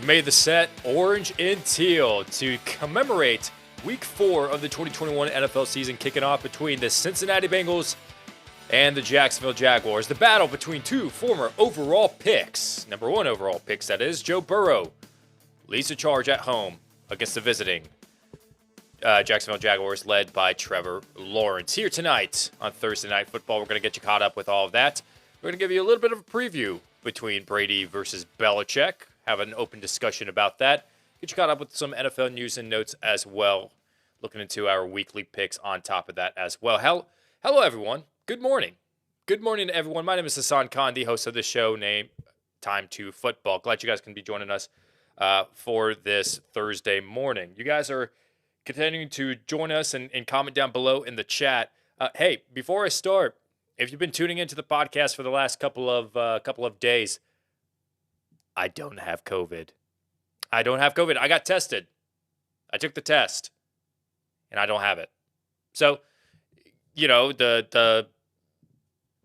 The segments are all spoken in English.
made the set orange and teal to commemorate Week 4 of the 2021 NFL season, kicking off between the Cincinnati Bengals and the Jacksonville Jaguars. The battle between two former overall picks, number one overall picks, that is. Joe Burrow leads the charge at home against the visiting Jacksonville Jaguars, led by Trevor Lawrence. Here tonight on Thursday Night Football, we're going to get you caught up with all of that. We're going to give you a little bit of a preview between Brady versus Belichick, have an open discussion about that, get you caught up with some NFL news and notes as well, looking into our weekly picks on top of that as well. Hello, everyone. Good morning. Good morning to everyone. My name is Hassan Khan, the host of the show named Time2Football. Glad you guys can be joining us for this Thursday morning. You guys are continuing to join us and comment down below in the chat. Hey, before I start, if you've been tuning into the podcast for the last couple of days, I don't have COVID. I got tested. I took the test, and I don't have it. So, the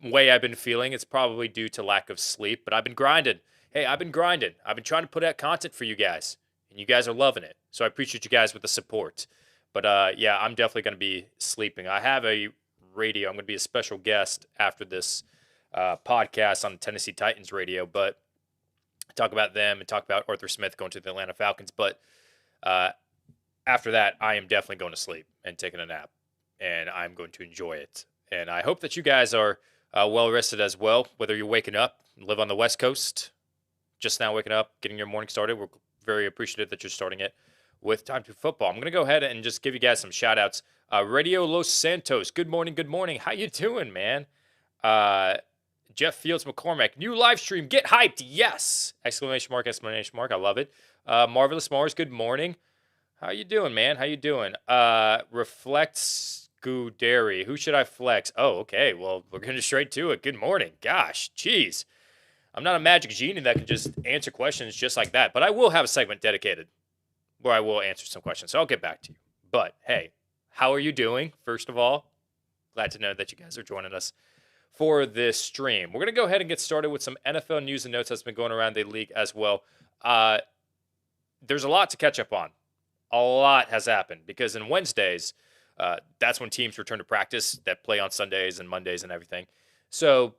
way I've been feeling, it's probably due to lack of sleep, but I've been grinding. Hey, I've been grinding. I've been trying to put out content for you guys, and you guys are loving it. So I appreciate you guys with the support. But, I'm definitely going to be sleeping. I have a radio. I'm going to be a special guest after this podcast on Tennessee Titans radio, but talk about them and talk about Arthur Smith going to the Atlanta Falcons. But after that, I am definitely going to sleep and taking a nap, and I'm going to enjoy it. And I hope that you guys are well rested as well, whether you're waking up, live on the West Coast, just now waking up, getting your morning started. We're very appreciative that you're starting it with Time2Football. I'm going to go ahead and just give you guys some shout-outs. Radio Los Santos, good morning, good morning. How you doing, man? Jeff Fields McCormick, new live stream, get hyped, yes! Exclamation mark, I love it. Marvelous Mars, good morning. How you doing, man? How you doing? Reflect Scuderi, who should I flex? Oh, okay, well, we're going straight to it. Good morning. Gosh, jeez. I'm not a magic genie that can just answer questions just like that, but I will have a segment dedicated where I will answer some questions, so I'll get back to you. But, hey, how are you doing, first of all? Glad to know that you guys are joining us for this stream. We're going to go ahead and get started with some NFL news and notes that's been going around the league as well. There's a lot to catch up on. A lot has happened because in Wednesdays, that's when teams return to practice that play on Sundays and Mondays and everything. So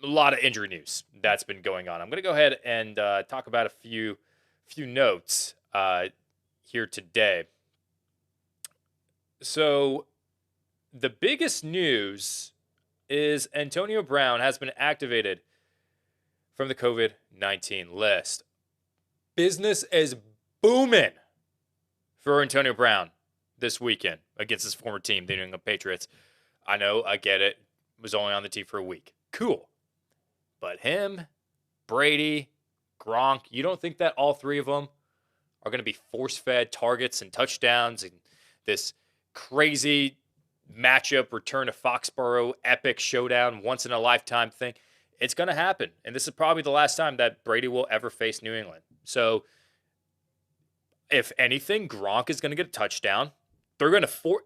a lot of injury news that's been going on. I'm going to go ahead and talk about a few notes here today. So the biggest news is Antonio Brown has been activated from the COVID-19 list. Business is booming for Antonio Brown this weekend against his former team, the New England Patriots. I know, I get it. Was only on the team for a week. Cool. But him, Brady, Gronk, you don't think that all three of them are going to be force-fed targets and touchdowns and this crazy matchup, return to Foxborough, epic showdown, once-in-a-lifetime thing? It's going to happen. And this is probably the last time that Brady will ever face New England. So, if anything, Gronk is going to get a touchdown. They're going to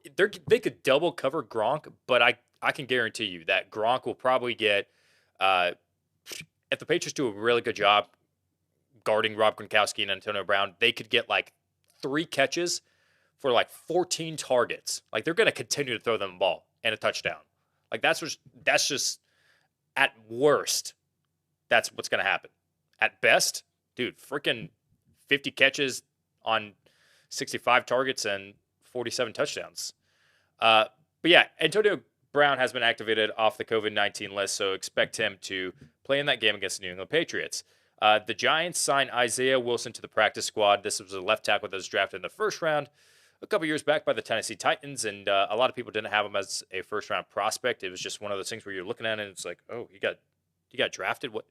they could double cover Gronk, but I can guarantee you that Gronk will probably get, if the Patriots do a really good job guarding Rob Gronkowski and Antonio Brown, they could get like 3 catches for like 14 targets. Like, they're going to continue to throw them the ball and a touchdown. Like, that's just at worst, that's what's going to happen. At best, dude, freaking 50 catches on 65 targets and 47 touchdowns. But yeah, Antonio Brown has been activated off the COVID-19 list, so expect him to play in that game against the New England Patriots. The Giants signed Isaiah Wilson to the practice squad. This was a left tackle that was drafted in the first round a couple years back by the Tennessee Titans, and a lot of people didn't have him as a first-round prospect. It was just one of those things where you're looking at it and it's like, oh, he got drafted. What?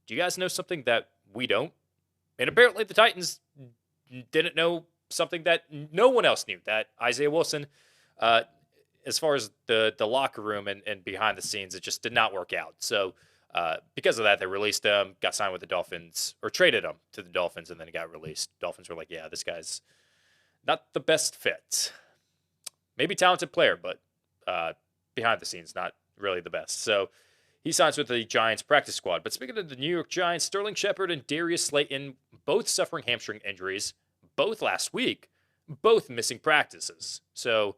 Do you guys know something that we don't? And apparently the Titans didn't know something that no one else knew, that Isaiah Wilson, as far as the locker room and behind the scenes, it just did not work out. So because of that, they released him, got signed with the Dolphins, or traded him to the Dolphins, and then he got released. Dolphins were like, yeah, this guy's not the best fit. Maybe talented player, but behind the scenes, not really the best. So He signs with the Giants practice squad. But speaking of the New York Giants, Sterling Shepard and Darius Slayton, both suffering hamstring injuries, both last week, both missing practices. So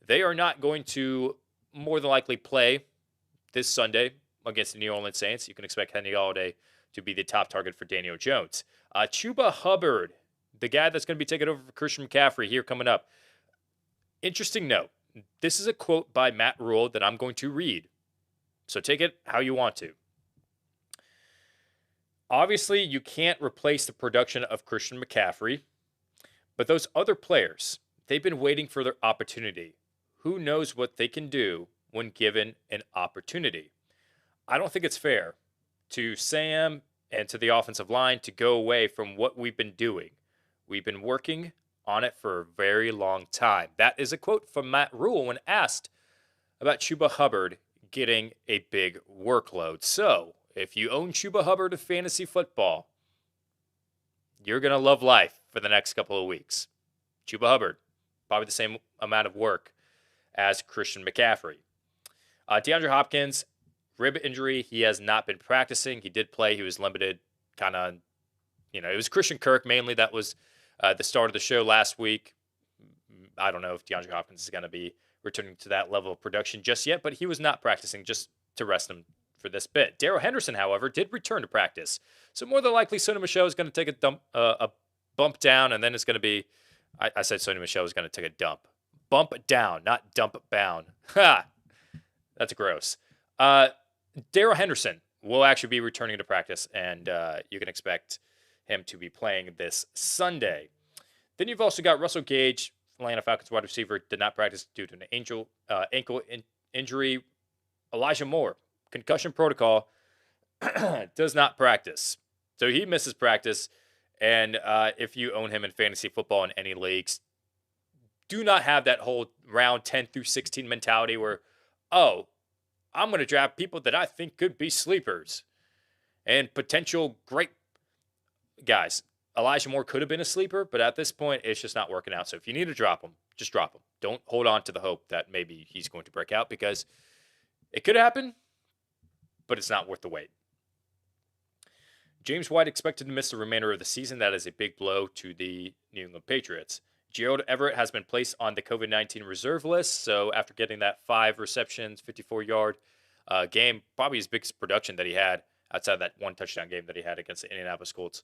they are not going to more than likely play this Sunday against the New Orleans Saints. You can expect Kenny Galladay to be the top target for Daniel Jones. Chuba Hubbard, the guy that's going to be taking over for Christian McCaffrey here coming up. Interesting note. This is a quote by Matt Rule that I'm going to read. So take it how you want to. Obviously, you can't replace the production of Christian McCaffrey, but those other players, they've been waiting for their opportunity. Who knows what they can do when given an opportunity? I don't think it's fair to Sam and to the offensive line to go away from what we've been doing. We've been working on it for a very long time. That is a quote from Matt Rule when asked about Chuba Hubbard getting a big workload. So, if you own Chuba Hubbard of fantasy football, you're going to love life for the next couple of weeks. Chuba Hubbard, probably the same amount of work as Christian McCaffrey. DeAndre Hopkins, rib injury. He has not been practicing. He did play. He was limited kind of, it was Christian Kirk mainly. That was the start of the show last week. I don't know if DeAndre Hopkins is going to be returning to that level of production just yet, but he was not practicing just to rest him for this bit. Darrell Henderson, however, did return to practice. So more than likely, Sony Michel is going to take a bump down, and then it's going to be, I said Sony Michel was going to take a dump. Bump down, not dump bound. Ha! That's gross. Darrell Henderson will actually be returning to practice, and you can expect him to be playing this Sunday. Then you've also got Russell Gage, Atlanta Falcons wide receiver, did not practice due to an ankle injury. Elijah Moore, concussion protocol, does not practice. So he misses practice. And if you own him in fantasy football in any leagues, do not have that whole round 10 through 16 mentality where, oh, I'm going to draft people that I think could be sleepers and potential great guys. Elijah Moore could have been a sleeper, but at this point, it's just not working out. So if you need to drop him, just drop him. Don't hold on to the hope that maybe he's going to break out because it could happen, but it's not worth the wait. James White expected to miss the remainder of the season. That is a big blow to the New England Patriots. Gerald Everett has been placed on the COVID-19 reserve list. So after getting that 5 receptions, 54-yard game, probably his biggest production that he had outside of that 1 touchdown game that he had against the Indianapolis Colts,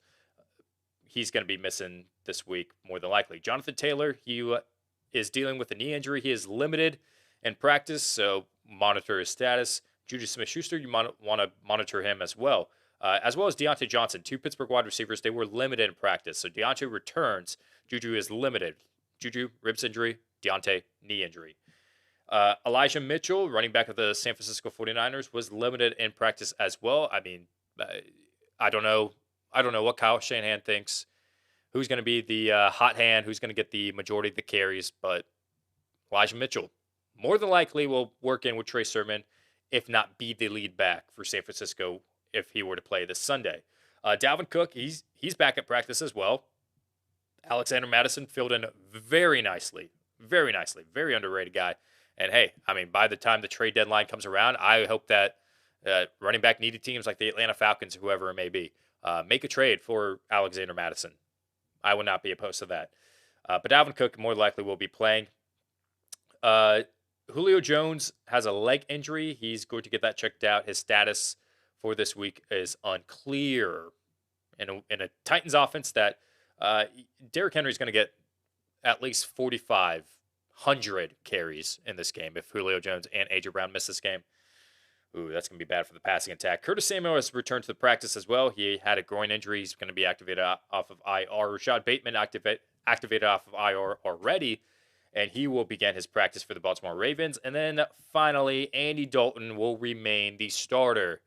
he's going to be missing this week more than likely. Jonathan Taylor, he is dealing with a knee injury. He is limited in practice, so monitor his status. Juju Smith-Schuster, you want to monitor him as well as Deontay Johnson, 2 Pittsburgh wide receivers. They were limited in practice, so Deontay returns. Juju is limited. Juju, ribs injury. Deontay, knee injury. Elijah Mitchell, running back of the San Francisco 49ers, was limited in practice as well. I mean, I don't know what Kyle Shanahan thinks. Who's going to be the hot hand? Who's going to get the majority of the carries? But Elijah Mitchell, more than likely, will work in with Trey Sermon, if not be the lead back for San Francisco if he were to play this Sunday. Dalvin Cook, he's back at practice as well. Alexander Madison filled in very nicely. Very underrated guy. And hey, I mean, by the time the trade deadline comes around, I hope that running back needy teams like the Atlanta Falcons, whoever it may be, make a trade for Alexander Madison. I would not be opposed to that. But Dalvin Cook more likely will be playing. Julio Jones has a leg injury. He's going to get that checked out. His status for this week is unclear. In a Titans offense that Derrick Henry is going to get at least 4,500 carries in this game if Julio Jones and A.J. Brown miss this game. Ooh, that's going to be bad for the passing attack. Curtis Samuel has returned to the practice as well. He had a groin injury. He's going to be activated off of IR. Rashad Bateman activated off of IR already, and he will begin his practice for the Baltimore Ravens. And then finally, Andy Dalton will remain the starter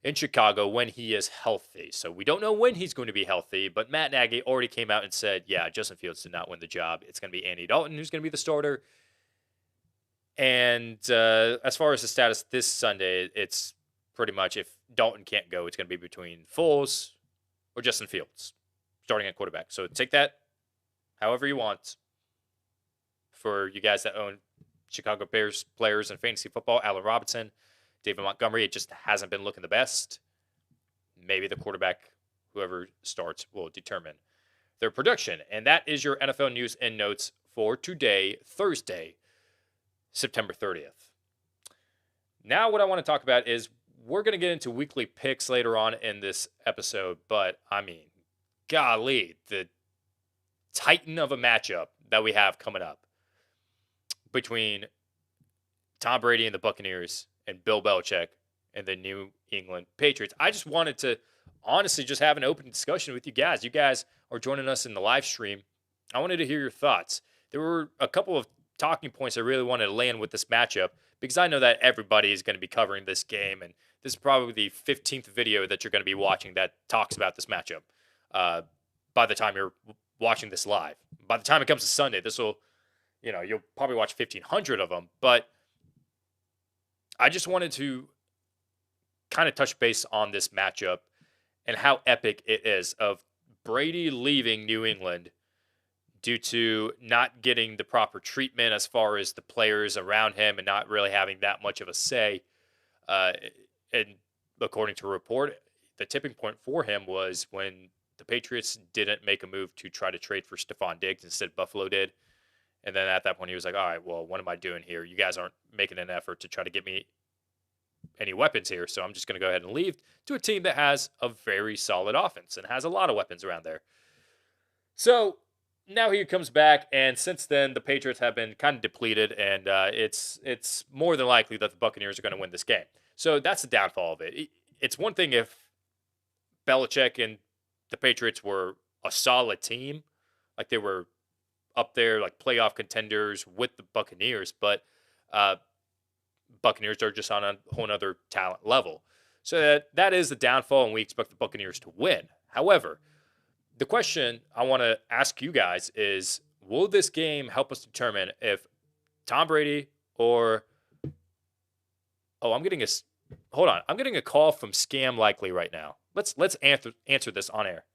in Chicago when he is healthy. So we don't know when he's going to be healthy, but Matt Nagy already came out and said, yeah, Justin Fields did not win the job. It's going to be Andy Dalton who's going to be the starter. And as far as the status this Sunday, it's pretty much if Dalton can't go, it's going to be between Foles or Justin Fields starting at quarterback. So take that however you want. For you guys that own Chicago Bears players in fantasy football, Allen Robinson, David Montgomery, it just hasn't been looking the best. Maybe the quarterback, whoever starts, will determine their production. And that is your NFL news and notes for today, Thursday, September 30th. Now, what I want to talk about is we're going to get into weekly picks later on in this episode, but I mean, golly, the titan of a matchup that we have coming up between Tom Brady and the Buccaneers and Bill Belichick and the New England Patriots. I just wanted to honestly just have an open discussion with you guys. You guys are joining us in the live stream. I wanted to hear your thoughts. There were a couple of talking points I really wanted to land with this matchup because I know that everybody is going to be covering this game, and this is probably the 15th video that you're going to be watching that talks about this matchup by the time you're watching this live. By the time it comes to Sunday, you'll probably watch 1,500 of them, but I just wanted to kind of touch base on this matchup and how epic it is of Brady leaving New England due to not getting the proper treatment as far as the players around him and not really having that much of a say. And according to a report, the tipping point for him was when the Patriots didn't make a move to try to trade for Stephon Diggs. Instead, Buffalo did. And then at that point, he was like, all right, well, what am I doing here? You guys aren't making an effort to try to get me any weapons here, so I'm just going to go ahead and leave to a team that has a very solid offense and has a lot of weapons around there. So now he comes back, and since then, the Patriots have been kind of depleted, and it's more than likely that the Buccaneers are going to win this game. So that's the downfall of it. It's one thing if Belichick and the Patriots were a solid team, like they were up there, like playoff contenders with the Buccaneers, but Buccaneers are just on a whole other talent level. So that is the downfall, and we expect the Buccaneers to win. However, the question I want to ask you guys is, will this game help us determine if Tom Brady or I'm getting a call from Scam Likely right now. Let's answer this on air.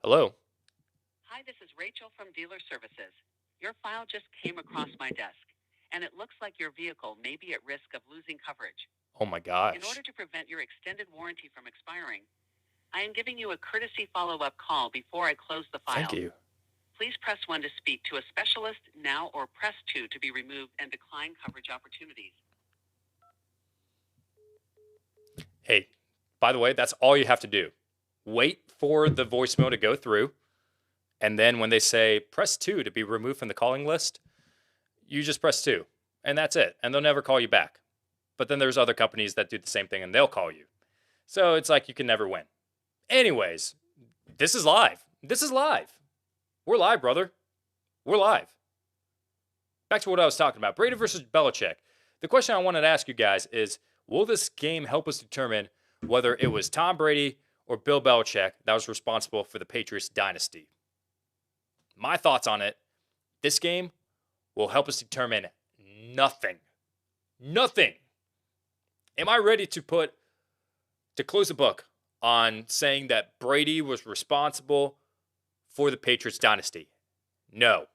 Hello. Hi, this is Rachel from Dealer Services. Your file just came across my desk, and it looks like your vehicle may be at risk of losing coverage. Oh my gosh. In order to prevent your extended warranty from expiring, I am giving you a courtesy follow-up call before I close the file. Thank you. Please press 1 to speak to a specialist now, or press 2 to be removed and decline coverage opportunities. Hey, by the way, that's all you have to do. Wait for the voicemail to go through, and then when they say press 2 to be removed from the calling list, you just press 2, and that's it, and they'll never call you back. But then there's other companies that do the same thing, and they'll call you. So it's like you can never win. Anyways, this is live. We're live, brother. We're live. Back to what I was talking about. Brady versus Belichick. The question I wanted to ask you guys is, will this game help us determine whether it was Tom Brady or Bill Belichick that was responsible for the Patriots dynasty? My thoughts on it, this game will help us determine nothing. Nothing. Am I ready to close the book on saying that Brady was responsible for the Patriots dynasty? No,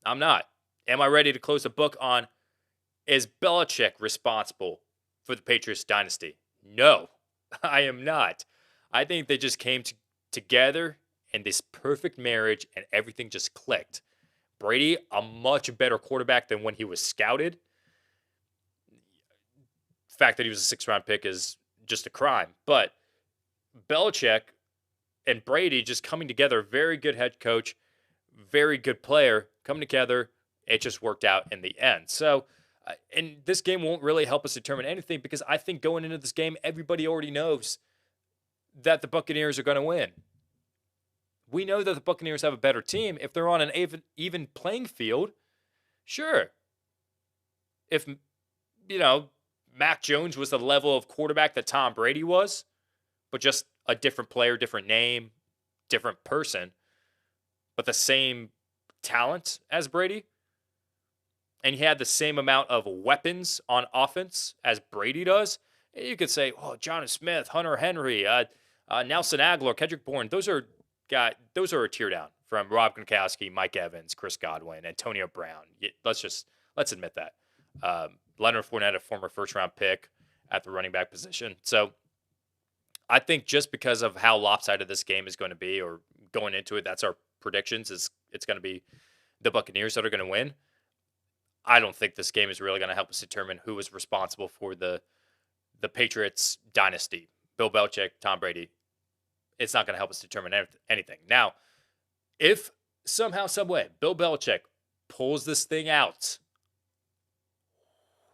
I'm not. Am I ready to close the book on, is Belichick responsible for the Patriots dynasty? No, I am not. I think they just came together in this perfect marriage and everything just clicked. Brady, a much better quarterback than when he was scouted. The fact that he was a 6th round pick is just a crime. But Belichick and Brady just coming together, very good head coach, very good player, coming together, it just worked out in the end. So, and this game won't really help us determine anything because I think going into this game, everybody already knows that the Buccaneers are going to win. We know that the Buccaneers have a better team. If they're on an even playing field, sure. If, Mac Jones was the level of quarterback that Tom Brady was, but just a different player, different name, different person, but the same talent as Brady, and he had the same amount of weapons on offense as Brady does, you could say, oh, Jonnu Smith, Hunter Henry, Nelson Aguilar, Kendrick Bourne, those are a tear down from Rob Gronkowski, Mike Evans, Chris Godwin, Antonio Brown. Let's admit that. Leonard Fournette, a former first-round pick at the running back position. So I think just because of how lopsided this game is going to be, or going into it, that's our predictions, is it's going to be the Buccaneers that are going to win. I don't think this game is really going to help us determine who is responsible for the Patriots dynasty. Bill Belichick, Tom Brady. It's not going to help us determine anything. Now, if somehow, some way, Bill Belichick pulls this thing out,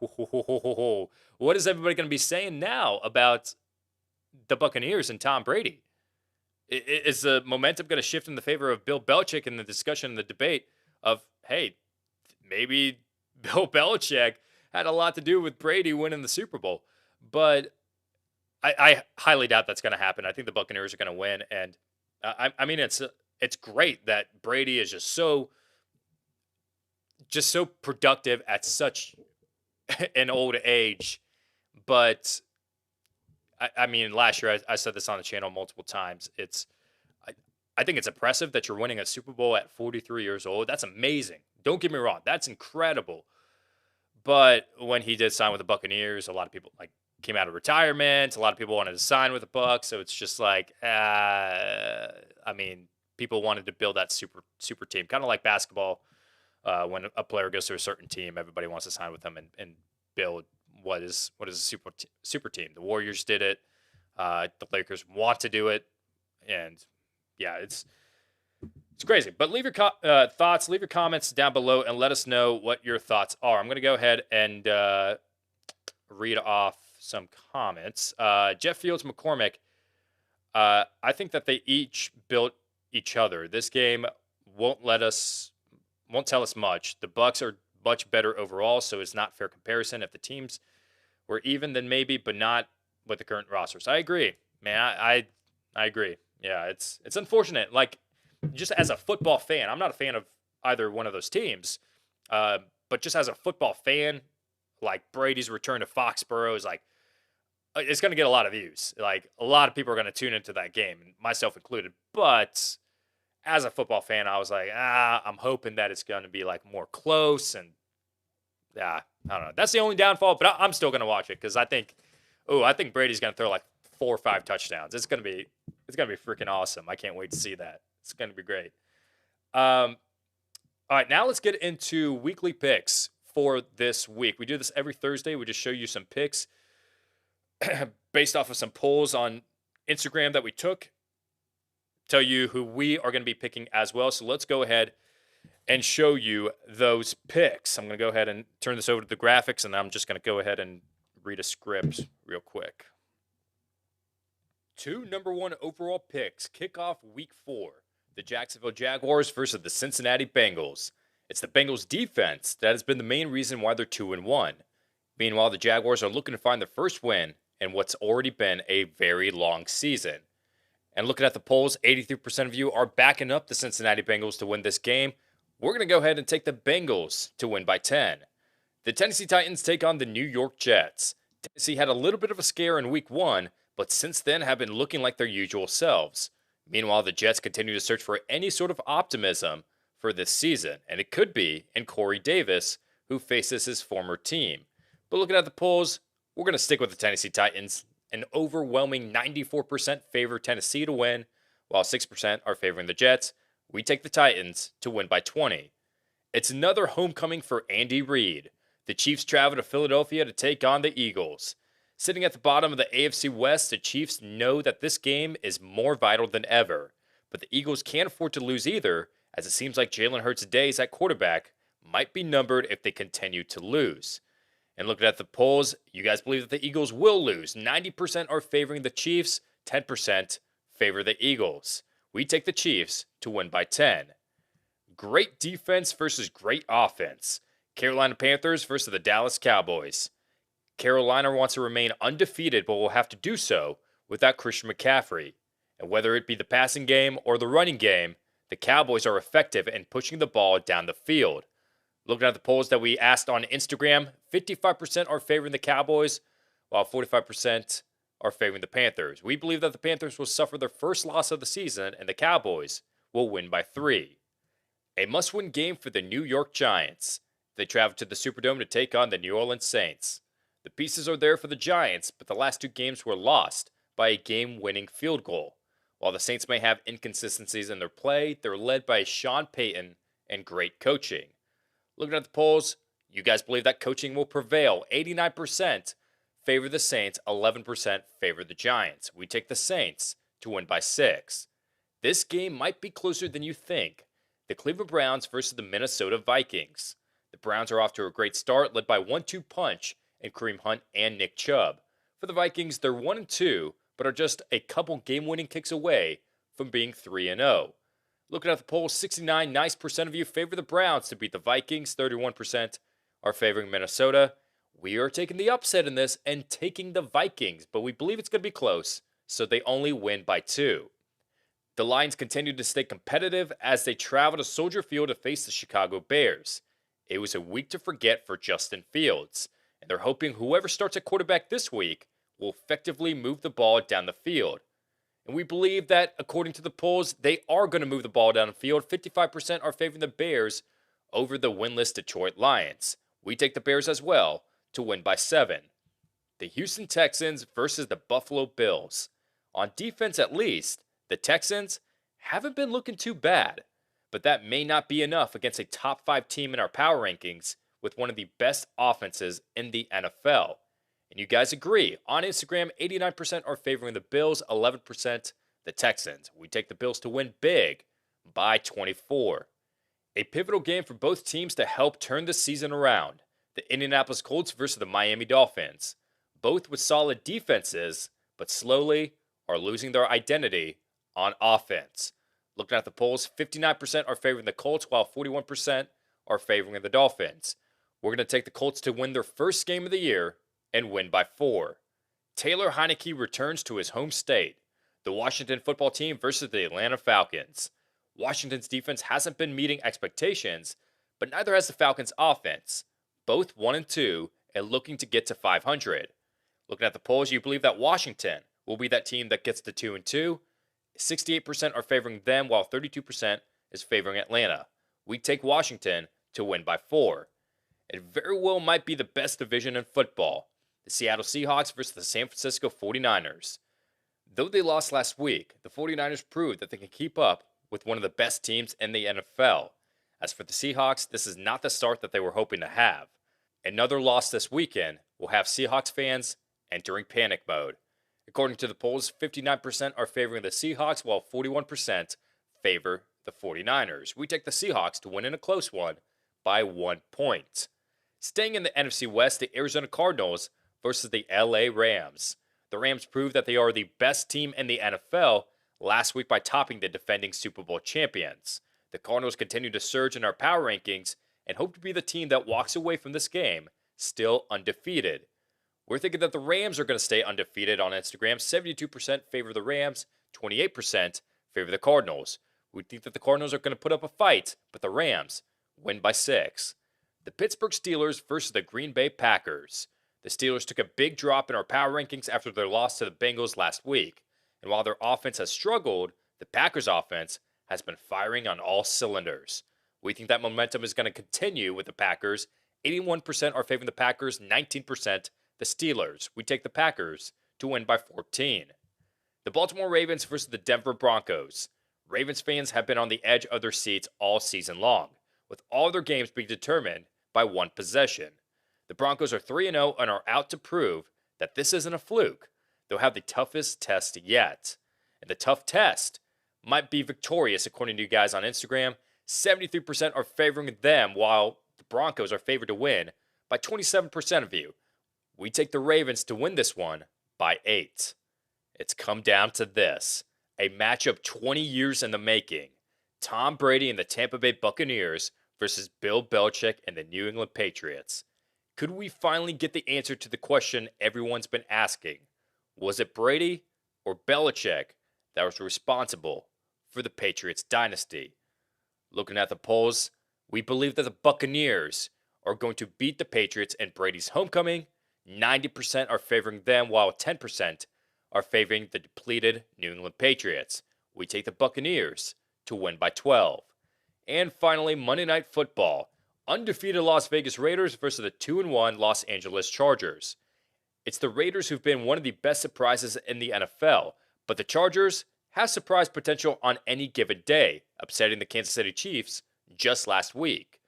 what is everybody going to be saying now about the Buccaneers and Tom Brady? Is the momentum going to shift in the favor of Bill Belichick in the discussion and the debate of, hey, maybe Bill Belichick had a lot to do with Brady winning the Super Bowl? But I highly doubt that's going to happen. I think the Buccaneers are going to win. And I mean, it's great that Brady is just so productive at such an old age. But I mean, last year I said this on the channel multiple times. I think it's impressive that you're winning a Super Bowl at 43 years old. That's amazing. Don't get me wrong. That's incredible. But when he did sign with the Buccaneers, a lot of people came out of retirement. A lot of people wanted to sign with the Bucs. So it's just I mean, people wanted to build that super team, kind of like basketball. When a player goes to a certain team, everybody wants to sign with them and build what is a super team. The Warriors did it. The Lakers want to do it, and yeah, it's crazy. But leave your thoughts, leave your comments down below, and let us know what your thoughts are. I'm going to go ahead and read off some comments. Jeff Fields McCormick. I think that they each built each other. This game won't tell us much. The Bucs are much better overall, so it's not fair comparison. If the teams were even, then maybe, but not with the current rosters. I agree, man. I agree. Yeah, it's unfortunate. Just as a football fan, I'm not a fan of either one of those teams. But just as a football fan, Brady's return to Foxborough is it's going to get a lot of views. A lot of people are going to tune into that game, myself included. But as a football fan, I was I'm hoping that it's going to be more close, and I don't know. That's the only downfall, but I'm still going to watch it because I think Brady's going to throw 4 or 5 touchdowns. It's going to be freaking awesome. I can't wait to see that. It's going to be great. All right, now let's get into weekly picks for this week. We do this every Thursday. We just show you some picks based off of some polls on Instagram that we took. Tell you who we are going to be picking as well. So let's go ahead and show you those picks. I'm going to go ahead and turn this over to the graphics, and I'm just going to go ahead and read a script real quick. 2 number 1 overall picks kick off week 4. The Jacksonville Jaguars versus the Cincinnati Bengals. It's the Bengals defense that has been the main reason why they're 2-1. Meanwhile, the Jaguars are looking to find their first win in what's already been a very long season. And looking at the polls, 83% of you are backing up the Cincinnati Bengals to win this game. We're going to go ahead and take the Bengals to win by 10. The Tennessee Titans take on the New York Jets. Tennessee had a little bit of a scare in week 1, but since then have been looking like their usual selves. Meanwhile, the Jets continue to search for any sort of optimism for this season, and it could be in Corey Davis, who faces his former team. But looking at the polls, we're going to stick with the Tennessee Titans. An overwhelming 94% favor Tennessee to win, while 6% are favoring the Jets. We take the Titans to win by 20. It's another homecoming for Andy Reid. The Chiefs travel to Philadelphia to take on the Eagles. Sitting at the bottom of the AFC West, the Chiefs know that this game is more vital than ever. But the Eagles can't afford to lose either, as it seems like Jalen Hurts' days at quarterback might be numbered if they continue to lose. And looking at the polls, you guys believe that the Eagles will lose. 90% are favoring the Chiefs, 10% favor the Eagles. We take the Chiefs to win by 10. Great defense versus great offense. Carolina Panthers versus the Dallas Cowboys. Carolina wants to remain undefeated, but will have to do so without Christian McCaffrey. And whether it be the passing game or the running game, the Cowboys are effective in pushing the ball down the field. Looking at the polls that we asked on Instagram, 55% are favoring the Cowboys, while 45% are favoring the Panthers. We believe that the Panthers will suffer their first loss of the season, and the Cowboys will win by 3. A must-win game for the New York Giants. They travel to the Superdome to take on the New Orleans Saints. The pieces are there for the Giants, but the last two games were lost by a game-winning field goal. While the Saints may have inconsistencies in their play, they're led by Sean Payton and great coaching. Looking at the polls, you guys believe that coaching will prevail. 89% favor the Saints, 11% favor the Giants. We take the Saints to win by 6. This game might be closer than you think. The Cleveland Browns versus the Minnesota Vikings. The Browns are off to a great start, led by 1-2 punch in Kareem Hunt and Nick Chubb. For the Vikings, they're 1-2, but are just a couple game-winning kicks away from being 3-0. Looking at the polls, 69% of you favor the Browns to beat the Vikings. 31% are favoring Minnesota. We are taking the upset in this and taking the Vikings, but we believe it's going to be close, so they only win by 2. The Lions continue to stay competitive as they travel to Soldier Field to face the Chicago Bears. It was a week to forget for Justin Fields, and they're hoping whoever starts at quarterback this week will effectively move the ball down the field. And we believe that, according to the polls, they are going to move the ball down the field. 55% are favoring the Bears over the winless Detroit Lions. We take the Bears as well to win by 7. The Houston Texans versus the Buffalo Bills. On defense at least, the Texans haven't been looking too bad, but that may not be enough against a top 5 team in our power rankings with one of the best offenses in the NFL. And you guys agree. On Instagram, 89% are favoring the Bills, 11% the Texans. We take the Bills to win big by 24. A pivotal game for both teams to help turn the season around. The Indianapolis Colts versus the Miami Dolphins. Both with solid defenses, but slowly are losing their identity on offense. Looking at the polls, 59% are favoring the Colts, while 41% are favoring the Dolphins. We're going to take the Colts to win their first game of the year and win by 4. Taylor Heineke returns to his home state. The Washington football team versus the Atlanta Falcons. Washington's defense hasn't been meeting expectations, but neither has the Falcons' offense. Both 1-2 and looking to get to 500. Looking at the polls, you believe that Washington will be that team that gets to 2-2. 68% are favoring them, while 32% is favoring Atlanta. We take Washington to win by 4. It very well might be the best division in football. The Seattle Seahawks versus the San Francisco 49ers. Though they lost last week, the 49ers proved that they can keep up with one of the best teams in the NFL. As for the Seahawks, this is not the start that they were hoping to have. Another loss this weekend will have Seahawks fans entering panic mode. According to the polls, 59% are favoring the Seahawks, while 41% favor the 49ers. We take the Seahawks to win in a close one by 1 point. Staying in the NFC West, the Arizona Cardinals versus the LA Rams. The Rams proved that they are the best team in the NFL last week by topping the defending Super Bowl champions. The Cardinals continue to surge in our power rankings and hope to be the team that walks away from this game still undefeated. We're thinking that the Rams are going to stay undefeated on Instagram. 72% favor the Rams, 28% favor the Cardinals. We think that the Cardinals are going to put up a fight, but the Rams win by 6. The Pittsburgh Steelers versus the Green Bay Packers. The Steelers took a big drop in our power rankings after their loss to the Bengals last week. And while their offense has struggled, the Packers' offense has been firing on all cylinders. We think that momentum is going to continue with the Packers. 81% are favoring the Packers, 19% the Steelers. We take the Packers to win by 14. The Baltimore Ravens versus the Denver Broncos. Ravens fans have been on the edge of their seats all season long, with all their games being determined by one possession. The Broncos are 3-0 and are out to prove that this isn't a fluke. They'll have the toughest test yet. And the tough test might be victorious, according to you guys on Instagram. 73% are favoring them, while the Broncos are favored to win by 27% of you. We take the Ravens to win this one by 8. It's come down to this. A matchup 20 years in the making. Tom Brady and the Tampa Bay Buccaneers versus Bill Belichick and the New England Patriots. Could we finally get the answer to the question everyone's been asking? Was it Brady or Belichick that was responsible for the Patriots dynasty? Looking at the polls, we believe that the Buccaneers are going to beat the Patriots in Brady's homecoming. 90% are favoring them, while 10% are favoring the depleted New England Patriots. We take the Buccaneers to win by 12. And finally, Monday Night Football. undefeated Las Vegas Raiders versus the 2-1 Los Angeles Chargers. It's the Raiders who've been one of the best surprises in the NFL, but the Chargers have surprise potential on any given day, upsetting the Kansas City Chiefs just last week.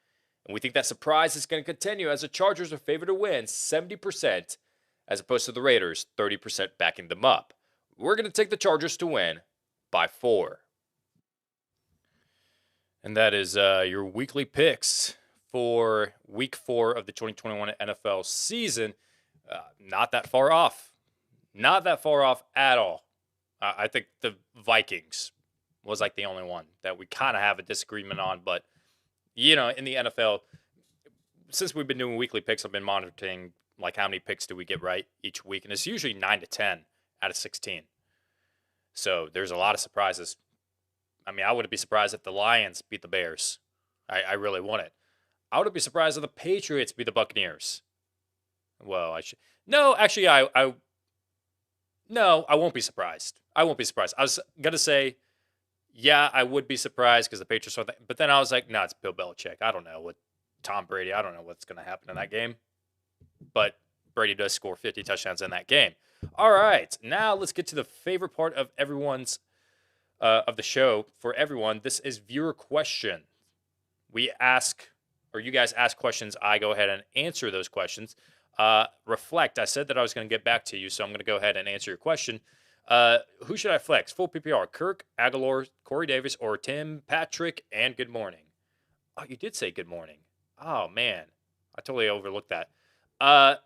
And we think that surprise is going to continue as the Chargers are favored to win 70% as opposed to the Raiders 30% backing them up. We're going to take the Chargers to win by 4. And that is your weekly picks for week 4 of the 2021 NFL season. Not that far off. Not that far off at all. I think the Vikings was like the only one that we kind of have a disagreement on. But, you know, in the NFL, since we've been doing weekly picks, I've been monitoring like how many picks do we get right each week. And it's usually 9 to 10 out of 16. So there's a lot of surprises. I mean, I wouldn't be surprised if the Lions beat the Bears. I really wouldn't. I wouldn't be surprised if the Patriots beat the Buccaneers. Well, I should. No, actually, no, I won't be surprised. I won't be surprised. I was gonna say, yeah, I would be surprised because the Patriots are. But then I was like, no, it's Bill Belichick. I don't know what Tom Brady. I don't know what's gonna happen in that game. But Brady does score 50 touchdowns in that game. All right, now let's get to the favorite part of everyone's of the show for everyone. This is viewer question. We ask, or you guys ask questions. I go ahead and answer those questions. Reflect. I said that I was going to get back to you, so I'm going to go ahead and answer your question. Who should I flex? Full PPR: Kirk, Aguilar, Corey Davis, or Tim Patrick? And good morning. Oh, you did say good morning. Oh man, I totally overlooked that. I'm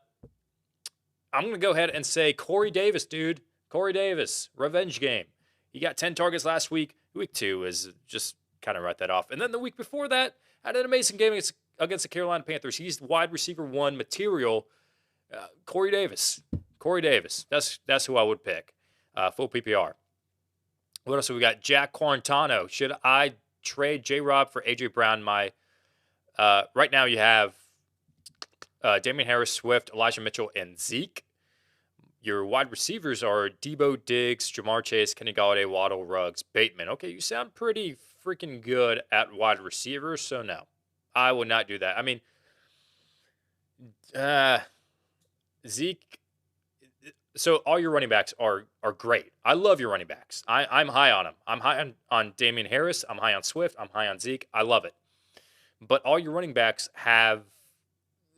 going to go ahead and say Corey Davis, dude. Corey Davis, revenge game. He got 10 targets last week. Week 2 is just kind of write that off. And then the week before that, had an amazing game against the Carolina Panthers. He's wide receiver 1 material. Corey Davis. Corey Davis. That's who I would pick. Full PPR. What else have we got? Jack Quarantano. Should I trade J-Rob for A.J. Brown? Right now you have Damian Harris, Swift, Elijah Mitchell, and Zeke. Your wide receivers are Debo, Diggs, Jamar Chase, Kenny Golladay, Waddle, Ruggs, Bateman. Okay, you sound pretty freaking good at wide receivers, so no. I would not do that. I mean, Zeke. So all your running backs are great. I love your running backs. I'm high on them. I'm high on Damian Harris. I'm high on Swift. I'm high on Zeke. I love it. But all your running backs have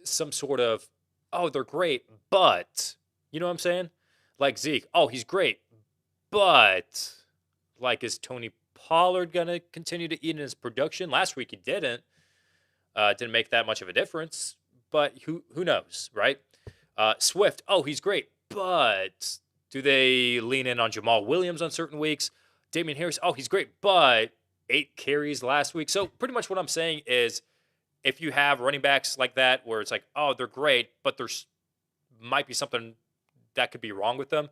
some sort of, oh, they're great, but, you know what I'm saying? Like Zeke, oh, he's great, but, like, is Tony Pollard going to continue to eat in his production? Last week he didn't. Didn't make that much of a difference, but who knows, right? Swift, oh, he's great, but do they lean in on Jamal Williams on certain weeks? Damian Harris, oh, he's great, but 8 carries last week. So pretty much what I'm saying is if you have running backs like that where it's like, oh, they're great, but there's might be something that could be wrong with them,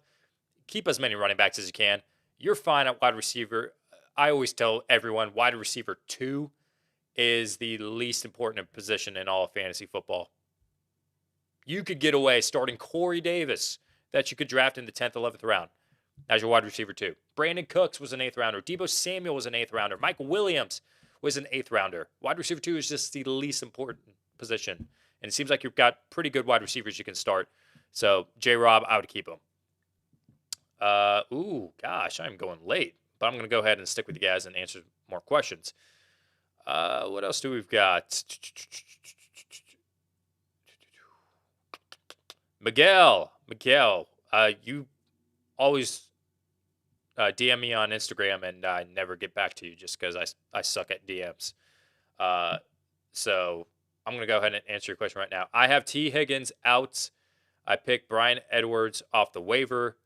keep as many running backs as you can. You're fine at wide receiver. I always tell everyone wide receiver 2 is the least important position in all of fantasy football. You could get away starting Corey Davis that you could draft in the 10th, 11th round as your wide receiver 2. Brandon Cooks was an 8th rounder. Debo Samuel was an 8th rounder. Mike Williams was an 8th rounder. Wide receiver 2 is just the least important position. And it seems like you've got pretty good wide receivers you can start. So, J-Rob, I would keep him. Gosh, I'm going late. But I'm going to go ahead and stick with you guys and answer more questions. What else do we've got? Miguel, you always DM me on Instagram, and I never get back to you just because I suck at DMs. So I'm going to go ahead and answer your question right now. I have T. Higgins out. I picked Brian Edwards off the waiver.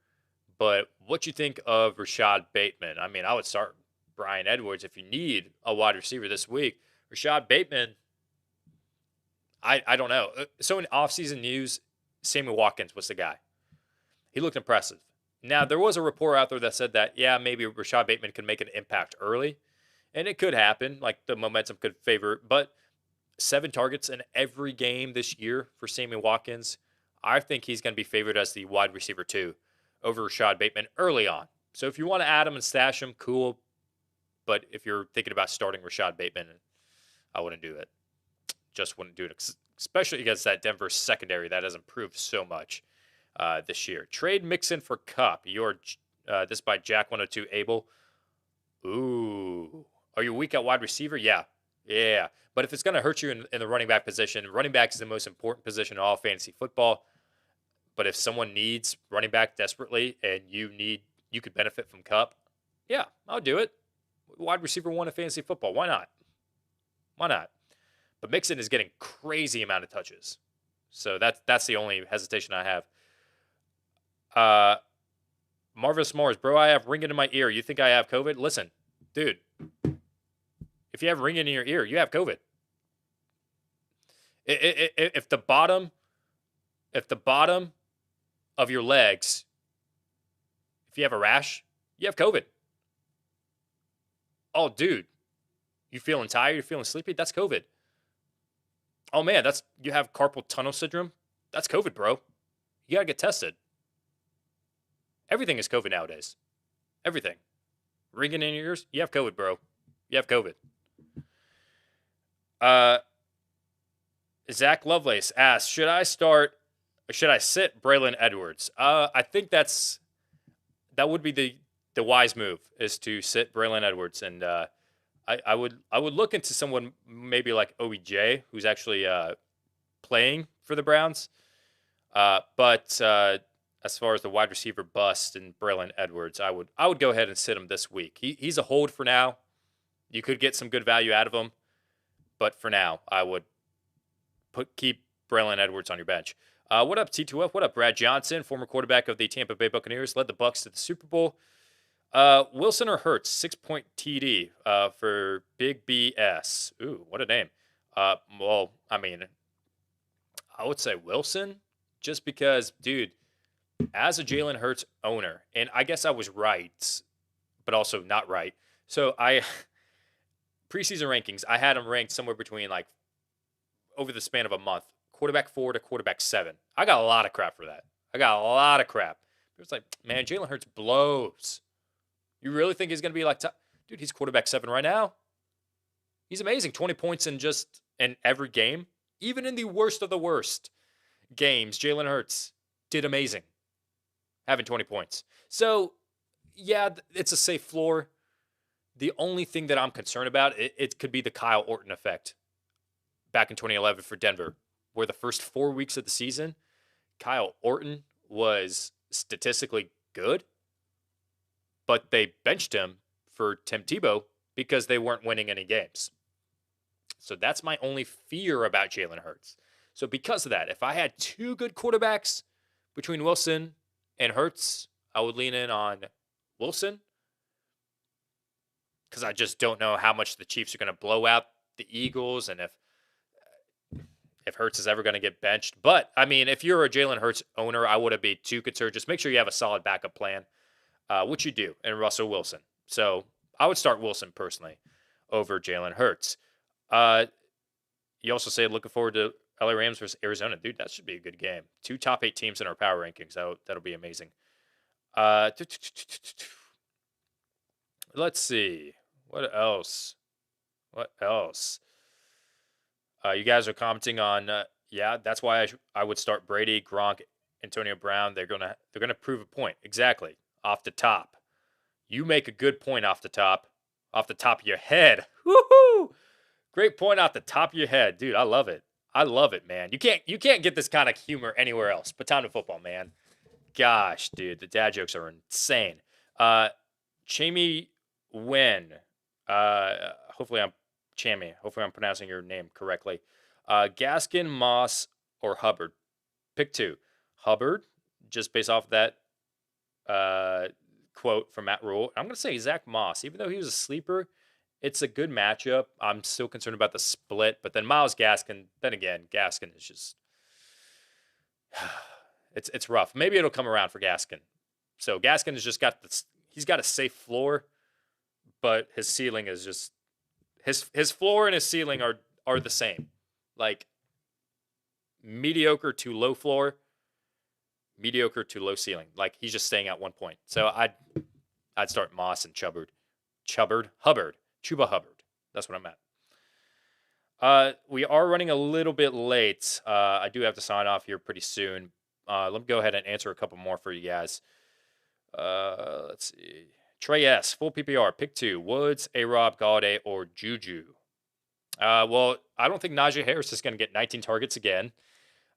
But what you think of Rashad Bateman? I mean, I would start Brian Edwards if you need a wide receiver this week. Rashad Bateman, I don't know. So in offseason news, Sammy Watkins was the guy. He looked impressive. Now, there was a report out there that said that, yeah, maybe Rashad Bateman could make an impact early. And it could happen. Like, the momentum could favor it. But 7 targets in every game this year for Sammy Watkins. I think he's going to be favored as the wide receiver 2 over Rashad Bateman early on. So if you want to add him and stash him, cool. But if you're thinking about starting Rashad Bateman, I wouldn't do it. just wouldn't do it, especially against that Denver secondary that has improved so much this year. Trade Mixon for Cup. This by Jack102 Abel. Ooh. Are you weak at wide receiver? Yeah. Yeah. But if it's going to hurt you in the running back position, running back is the most important position in all fantasy football. But if someone needs running back desperately and you could benefit from Cup, yeah, I'll do it. Wide receiver 1 in fantasy football. Why not? Why not? But Mixon is getting crazy amount of touches. So that's the only hesitation I have. Marvelous Mars, bro, I have ringing in my ear. You think I have COVID? Listen, dude, if you have ringing in your ear, you have COVID. If the bottom of your legs, if you have a rash, you have COVID. Oh, dude, you feeling tired? You're feeling sleepy? That's COVID. Oh man, you have carpal tunnel syndrome? That's COVID, bro. You gotta get tested. Everything is COVID nowadays. Everything. Ringing in your ears? You have COVID, bro. You have COVID. Zach Lovelace asks, should I sit Braylon Edwards? I think that would be the wise move, is to sit Braylon Edwards. And I would look into someone maybe like OBJ, who's actually playing for the Browns. But as far as the wide receiver bust and Braylon Edwards, I would go ahead and sit him this week. He's a hold for now. You could get some good value out of him, but for now, I would keep Braylon Edwards on your bench. What up, T2F? What up, Brad Johnson, former quarterback of the Tampa Bay Buccaneers, led the Bucs to the Super Bowl. Wilson or Hurts, 6-point TD for Big BS. Ooh, what a name. Well, I mean, I would say Wilson, just because, dude, as a Jalen Hurts owner, and I guess I was right, but also not right. So preseason rankings, I had him ranked somewhere between, like, over the span of a month, quarterback 4 to quarterback 7. I got a lot of crap for that. It was like, man, Jalen Hurts blows. You really think he's going to be like, dude, he's quarterback 7 right now. He's amazing. 20 points in every game. Even in the worst of the worst games, Jalen Hurts did amazing, having 20 points. So, yeah, it's a safe floor. The only thing that I'm concerned about, it could be the Kyle Orton effect back in 2011 for Denver, where the first 4 weeks of the season, Kyle Orton was statistically good, but they benched him for Tim Tebow because they weren't winning any games. So that's my only fear about Jalen Hurts. So because of that, if I had 2 good quarterbacks between Wilson and Hurts, I would lean in on Wilson, because I just don't know how much the Chiefs are going to blow out the Eagles and if Hurts is ever going to get benched. But, I mean, if you're a Jalen Hurts owner, I wouldn't be too concerned. Just make sure you have a solid backup plan, which you do, and Russell Wilson. So I would start Wilson personally over Jalen Hurts. You also say looking forward to LA Rams versus Arizona. Dude, that should be a good game. 2 top 8 teams in our power rankings. That'll be amazing. Let's see. What else? You guys are commenting on, yeah, that's why I would start Brady, Gronk, Antonio Brown. They're gonna prove a point. Exactly. Off the top. You make a good point off the top of your head. Woohoo! Great point off the top of your head. Dude, I love it. I love it, man. You can't get this kind of humor anywhere else but Time2Football, man. Gosh, dude, the dad jokes are insane. Chamie Wen. Hopefully I'm pronouncing your name correctly. Gaskin, Moss, or Hubbard. Pick 2. Hubbard, just based off of that quote from Matt Rule. I'm going to say Zach Moss. Even though he was a sleeper, it's a good matchup. I'm still concerned about the split. But then Myles Gaskin, Gaskin is just... It's rough. Maybe it'll come around for Gaskin. So Gaskin has just got he's got a safe floor, but his ceiling is just... His floor and his ceiling are the same. Like, mediocre to low floor, mediocre to low ceiling. Like, he's just staying at 1 point. So I'd start Moss and Chuba Hubbard. That's what I'm We are running a little bit late. I do have to sign off here pretty soon. Let me go ahead and answer a couple more for you guys. Let's see. Trey S. Full PPR. Pick 2. Woods, A-Rob, Galladay, or Juju. Well, I don't think Najee Harris is going to get 19 targets again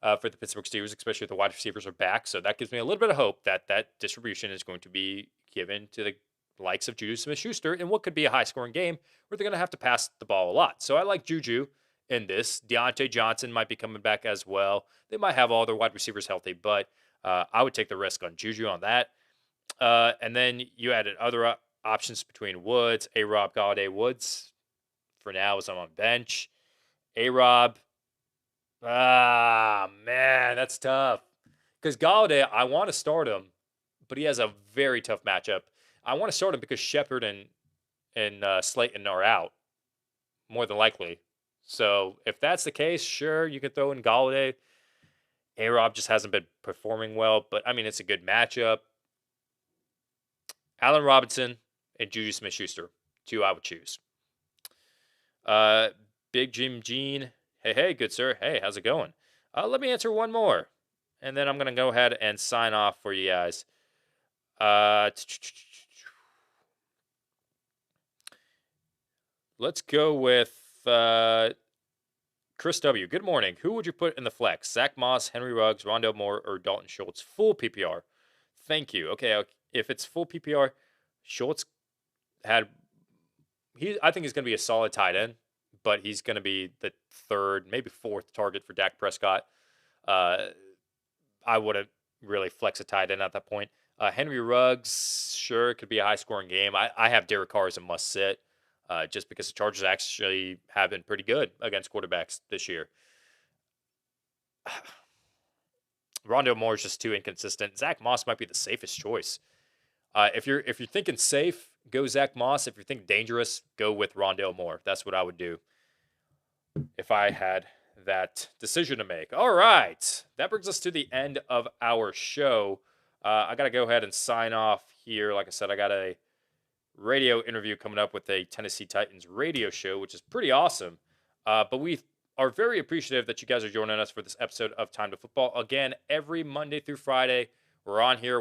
for the Pittsburgh Steelers, especially if the wide receivers are back. So that gives me a little bit of hope that that distribution is going to be given to the likes of Juju Smith-Schuster in what could be a high-scoring game where they're going to have to pass the ball a lot. So I like Juju in this. Deontay Johnson might be coming back as well. They might have all their wide receivers healthy, but I would take the risk on Juju on that. And then you added other options between Woods, A-Rob, Galladay, Woods. For now, is on bench. A-Rob. Man, that's tough. Because Galladay, I want to start him, but he has a very tough matchup. I want to start him because Shepard and Slayton are out, more than likely. So if that's the case, sure, you can throw in Galladay. A-Rob just hasn't been performing well, but, I mean, it's a good matchup. Allen Robinson and Juju Smith-Schuster, 2 I would choose. Big Jim Jean. Hey, good sir. Hey, how's it going? Let me answer one more, and then I'm going to go ahead and sign off for you guys. Let's go with Chris W. Good morning. Who would you put in the flex? Zach Moss, Henry Ruggs, Rondale Moore, or Dalton Schultz? Full PPR. Thank you. Okay, if it's full PPR, Schultz had... I think he's going to be a solid tight end, but he's going to be the 3rd, maybe 4th target for Dak Prescott. I wouldn't really flex a tight end at that point. Henry Ruggs, sure, it could be a high-scoring game. I have Derek Carr as a must-sit just because the Chargers actually have been pretty good against quarterbacks this year. Rondale Moore is just too inconsistent. Zach Moss might be the safest choice. If you're thinking safe, go Zach Moss. If you're thinking dangerous, go with Rondale Moore. That's what I would do if I had that decision to make. All right. That brings us to the end of our show. I got to go ahead and sign off here. Like I said, I got a radio interview coming up with a Tennessee Titans radio show, which is pretty awesome. But we are very appreciative that you guys are joining us for this episode of Time to Football. Again, every Monday through Friday, we're on here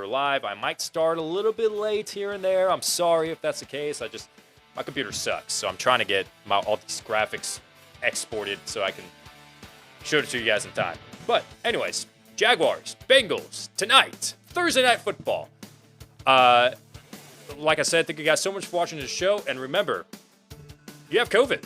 live. I might start a little bit late here and there. I'm sorry if that's the case. My computer sucks, so I'm trying to get all these graphics exported so I can show it to you guys in time. But anyways, Jaguars, Bengals, tonight, Thursday Night Football. Like I said, thank you guys so much for watching this show. And remember, you have COVID.